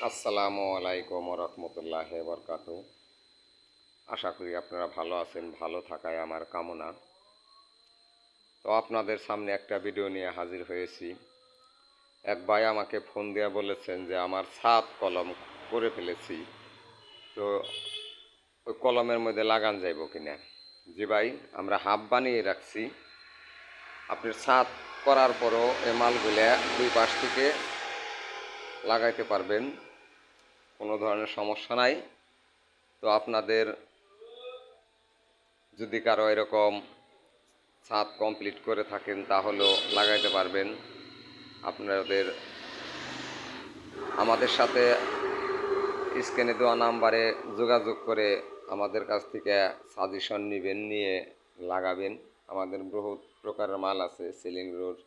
আসসালামু আলাইকুম রহমতুল্লাহ বরকাত। আশা করি আপনারা ভালো আছেন, ভালো থাকায় আমার কামনা। তো আপনাদের সামনে একটা ভিডিও নিয়ে হাজির হয়েছি। এক ভাই আমাকে ফোন দিয়ে বলেছেন যে আমার ছাদ কলম করে ফেলেছি, তো ওই কলমের মধ্যে লাগান যাইব কিনা। জি ভাই, আমরা হাফ বানিয়ে রাখছি। আপনি ছাদ করার পরও এই মালগুলা দুই পাশ থেকে লাগাইতে পারবেন, কোনো ধরনের সমস্যা নাই। তো আপনাদের যদি কারো এরকম ছাদ কমপ্লিট করে থাকেন তাহলেও লাগাইতে পারবেন। আপনাদের আমাদের সাথে স্ক্রিনে দেওয়া নাম্বারে যোগাযোগ করে আমাদের কাছ থেকে সাজেশন নেবেন, নিয়ে লাগাবেন। আমাদের বহুত প্রকারের মাল আছে, সিলিং রড,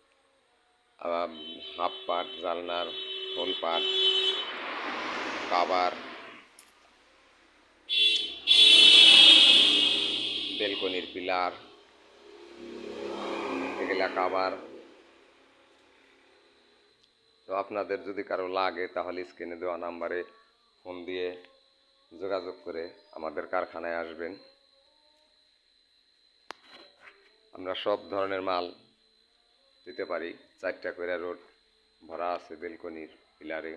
হাফ পাট, জালনার হোল পাট, কাভার, বেলকনির পিলার, এগুলা কাভার। তো আপনাদের যদি কারো লাগে তাহলে স্ক্রিনে দেওয়া নাম্বারে ফোন দিয়ে যোগাযোগ করে আমাদের কারখানায় আসবেন। আমরা সব ধরনের মাল দিতে পারি। 4টা করে রড ভরা আছে বেলকনির পিলারে।